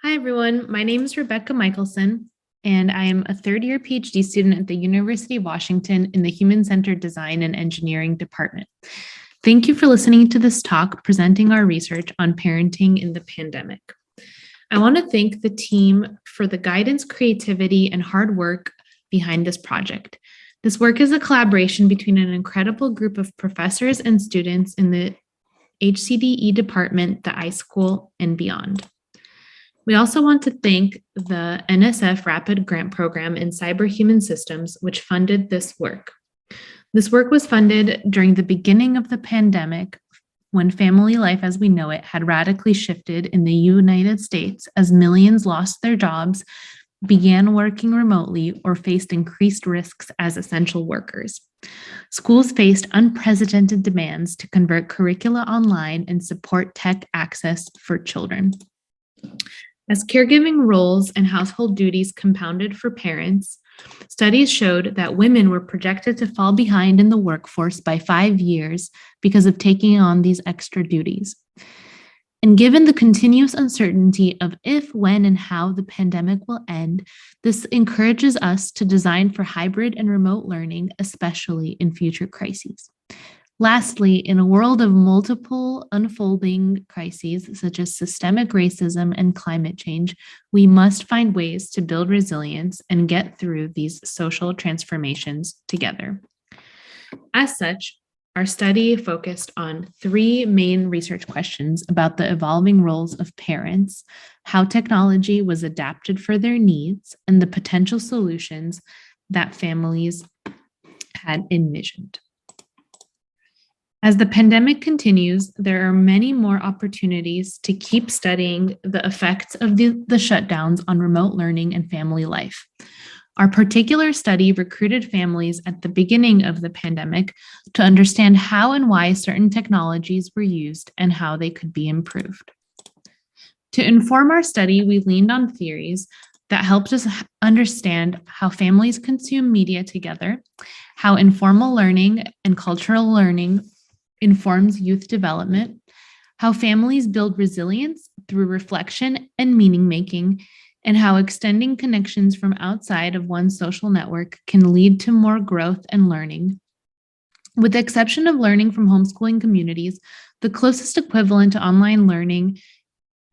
Hi, everyone. My name is Rebecca Michelson, and I am a third-year PhD student at the University of Washington in the Human-Centered Design and Engineering Department. Thank you for listening to this talk presenting our research on parenting in the pandemic. I want to thank the team for the guidance, creativity, and hard work behind this project. This work is a collaboration between an incredible group of professors and students in the HCDE department, the iSchool, and beyond. We also want to thank the NSF Rapid Grant Program in Cyberhuman Systems, which funded this work. This work was funded during the beginning of the pandemic, when family life as we know it had radically shifted in the United States as millions lost their jobs, began working remotely, or faced increased risks as essential workers. Schools faced unprecedented demands to convert curricula online and support tech access for children. As caregiving roles and household duties compounded for parents, studies showed that women were projected to fall behind in the workforce by 5 years because of taking on these extra duties. And given the continuous uncertainty of if, when, and how the pandemic will end, this encourages us to design for hybrid and remote learning, especially in future crises. Lastly, in a world of multiple unfolding crises, such as systemic racism and climate change, we must find ways to build resilience and get through these social transformations together. As such, our study focused on 3 main research questions about the evolving roles of parents, how technology was adapted for their needs, and the potential solutions that families had envisioned. As the pandemic continues, there are many more opportunities to keep studying the effects of the shutdowns on remote learning and family life. Our particular study recruited families at the beginning of the pandemic to understand how and why certain technologies were used and how they could be improved. To inform our study, we leaned on theories that helped us understand how families consume media together, how informal learning and cultural learning informs youth development, how families build resilience through reflection and meaning making, and how extending connections from outside of one's social network can lead to more growth and learning. With the exception of learning from homeschooling communities, the closest equivalent to online learning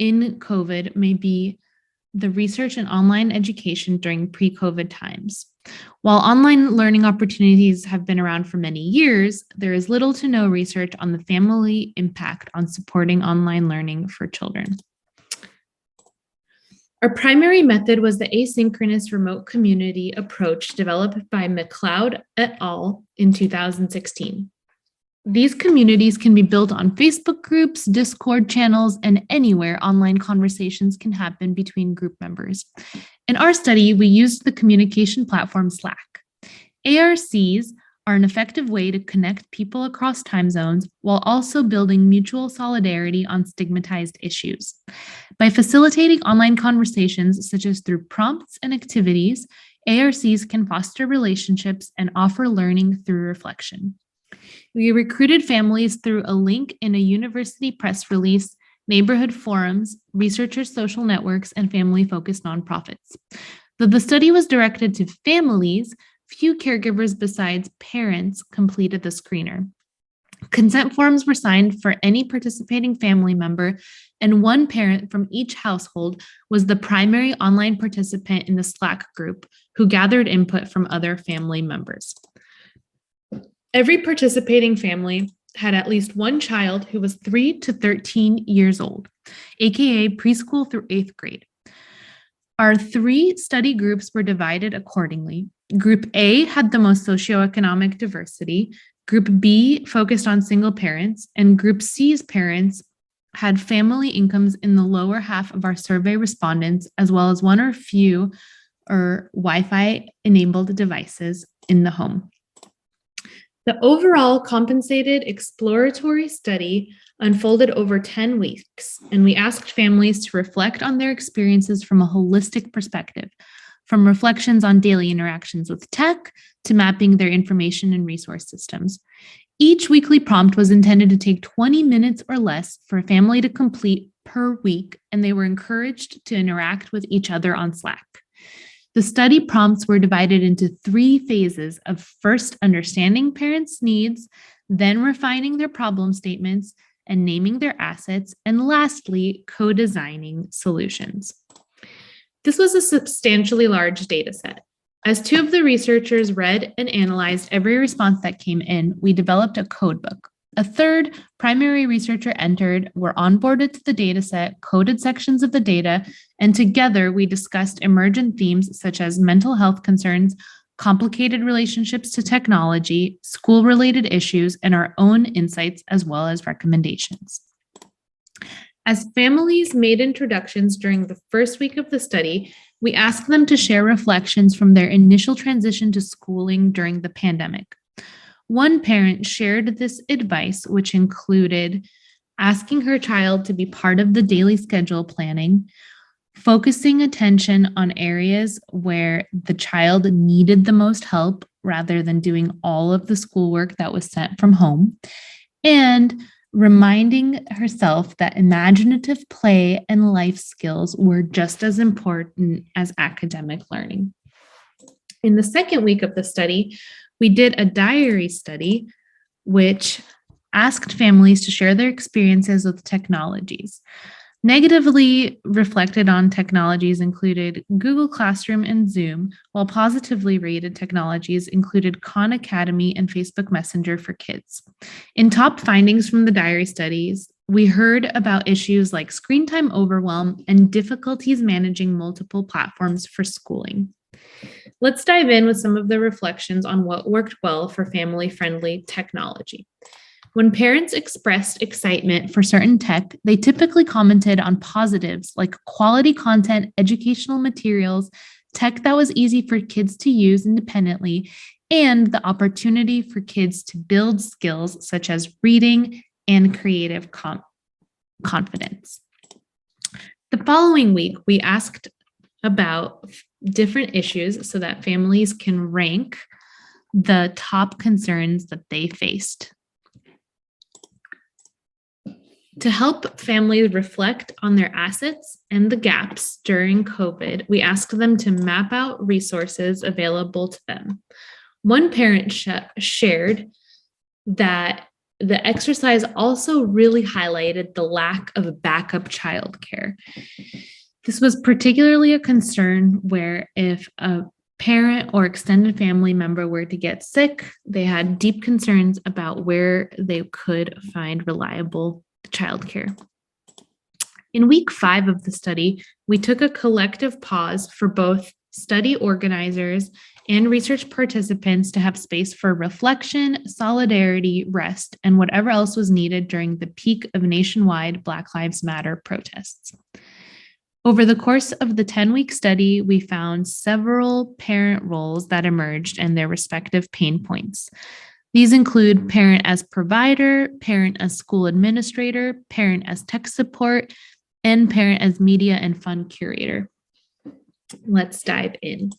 in COVID may be the research in online education during pre-COVID times. While online learning opportunities have been around for many years, there is little to no research on the family impact on supporting online learning for children. Our primary method was the asynchronous remote community approach developed by McLeod et al. In 2016. These communities can be built on Facebook groups, Discord channels, and anywhere online conversations can happen between group members. In our study, we used the communication platform Slack. ARCs are an effective way to connect people across time zones while also building mutual solidarity on stigmatized issues. By facilitating online conversations, such as through prompts and activities, ARCs can foster relationships and offer learning through reflection. We recruited families through a link in a university press release, neighborhood forums, researchers' social networks, and family-focused nonprofits. Though the study was directed to families, few caregivers besides parents completed the screener. Consent forms were signed for any participating family member, and one parent from each household was the primary online participant in the Slack group who gathered input from other family members. Every participating family had at least one child who was 3 to 13 years old, aka preschool through 8th grade. Our 3 study groups were divided accordingly. Group A had the most socioeconomic diversity, Group B focused on single parents, and Group C's parents had family incomes in the lower half of our survey respondents, as well as one or few Wi-Fi enabled devices in the home. The overall compensated exploratory study unfolded over 10 weeks, and we asked families to reflect on their experiences from a holistic perspective, from reflections on daily interactions with tech to mapping their information and resource systems. Each weekly prompt was intended to take 20 minutes or less for a family to complete per week, and they were encouraged to interact with each other on Slack. The study prompts were divided into 3 phases of first understanding parents' needs, then refining their problem statements and naming their assets, and lastly, co-designing solutions. This was a substantially large data set. As 2 of the researchers read and analyzed every response that came in, we developed a code book. A 3rd primary researcher entered, were onboarded to the data set, coded sections of the data, and together we discussed emergent themes such as mental health concerns, complicated relationships to technology, school-related issues, and our own insights as well as recommendations. As families made introductions during the first week of the study, we asked them to share reflections from their initial transition to schooling during the pandemic. One parent shared this advice, which included asking her child to be part of the daily schedule planning, focusing attention on areas where the child needed the most help rather than doing all of the schoolwork that was sent from home, and reminding herself that imaginative play and life skills were just as important as academic learning. In the second week of the study, we did a diary study, which asked families to share their experiences with technologies. Negatively reflected on technologies included Google Classroom and Zoom, while positively rated technologies included Khan Academy and Facebook Messenger for kids. In top findings from the diary studies, we heard about issues like screen time overwhelm and difficulties managing multiple platforms for schooling. Let's dive in with some of the reflections on what worked well for family-friendly technology. When parents expressed excitement for certain tech, they typically commented on positives like quality content, educational materials, tech that was easy for kids to use independently, and the opportunity for kids to build skills such as reading and creative confidence. The following week, we asked about different issues so that families can rank the top concerns that they faced. To help families reflect on their assets and the gaps during COVID, we asked them to map out resources available to them. One parent shared that the exercise also really highlighted the lack of backup childcare. This was particularly a concern where if a parent or extended family member were to get sick, they had deep concerns about where they could find reliable childcare. In week 5 of the study, we took a collective pause for both study organizers and research participants to have space for reflection, solidarity, rest, and whatever else was needed during the peak of nationwide Black Lives Matter protests. Over the course of the 10-week study, we found several parent roles that emerged and their respective pain points. These include parent as provider, parent as school administrator, parent as tech support, and parent as media and fun curator. Let's dive in.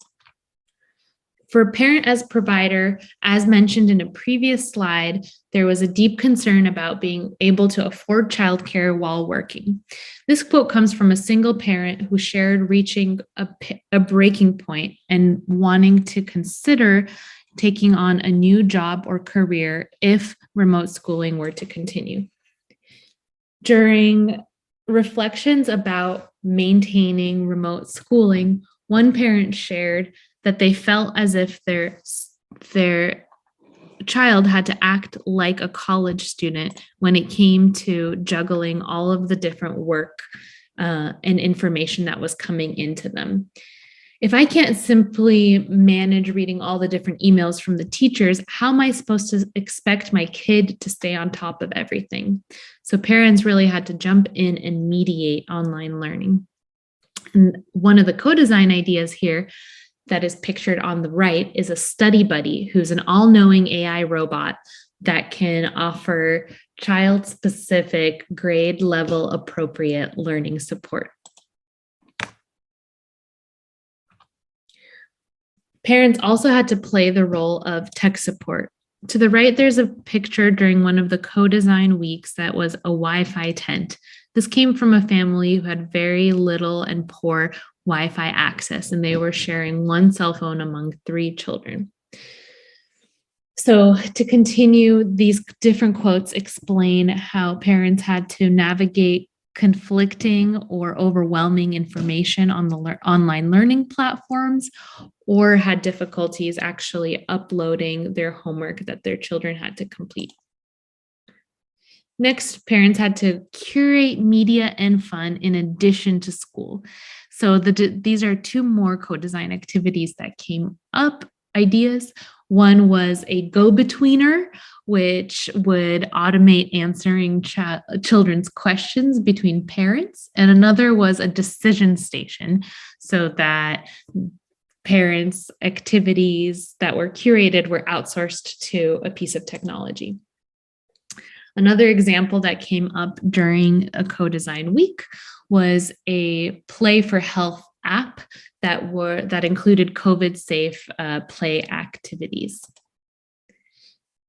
For parent as provider, as mentioned in a previous slide, there was a deep concern about being able to afford childcare while working. This quote comes from a single parent who shared reaching a breaking point and wanting to consider taking on a new job or career if remote schooling were to continue. During reflections about maintaining remote schooling, one parent shared that they felt as if their child had to act like a college student when it came to juggling all of the different work and information that was coming into them. If I can't simply manage reading all the different emails from the teachers, how am I supposed to expect my kid to stay on top of everything? So parents really had to jump in and mediate online learning. And one of the co-design ideas here that is pictured on the right is a study buddy, who's an all-knowing AI robot that can offer child-specific, grade-level appropriate learning support. Parents also had to play the role of tech support. To the right, there's a picture during one of the co-design weeks that was a Wi-Fi tent. This came from a family who had very little and poor Wi-Fi access, and they were sharing one cell phone among 3 children. So to continue, these different quotes explain how parents had to navigate conflicting or overwhelming information on the online learning platforms, or had difficulties actually uploading their homework that their children had to complete. Next, parents had to curate media and fun in addition to school. So these are 2 more co-design activities that came up, ideas. One was a go-betweener, which would automate answering children's questions between parents. And another was a decision station, so that parents' activities that were curated were outsourced to a piece of technology. Another example that came up during a co-design week was a Play for Health app that included COVID-safe play activities.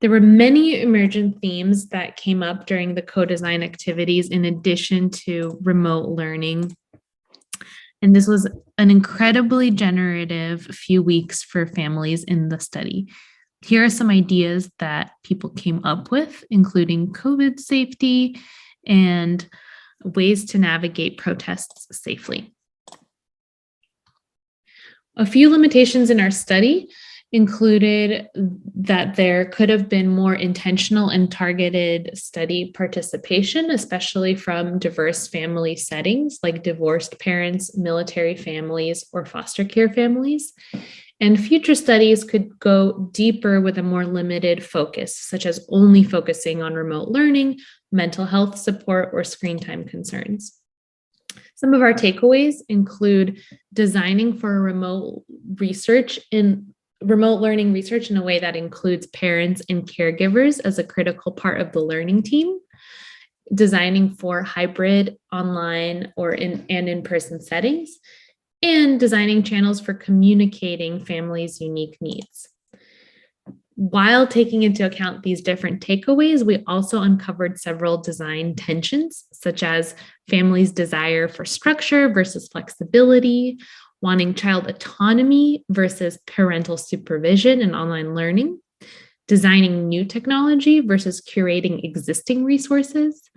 There were many emergent themes that came up during the co-design activities in addition to remote learning. And this was an incredibly generative few weeks for families in the study. Here are some ideas that people came up with, including COVID safety and ways to navigate protests safely. A few limitations in our study included that there could have been more intentional and targeted study participation, especially from diverse family settings like divorced parents, military families, or foster care families. And future studies could go deeper with a more limited focus, such as only focusing on remote learning, mental health support, or screen time concerns. Some of our takeaways include designing for remote learning research in a way that includes parents and caregivers as a critical part of the learning team, designing for hybrid online or in-person settings, and designing channels for communicating families' unique needs. While taking into account these different takeaways, we also uncovered several design tensions, such as families' desire for structure versus flexibility, wanting child autonomy versus parental supervision in online learning, designing new technology versus curating existing resources,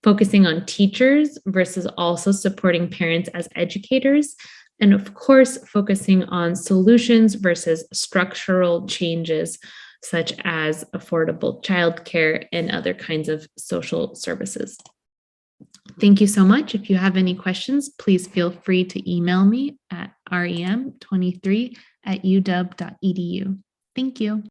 focusing on teachers versus also supporting parents as educators, and of course, focusing on solutions versus structural changes, such as affordable childcare and other kinds of social services. Thank you so much. If you have any questions, please feel free to email me at rem23@uw.edu. Thank you.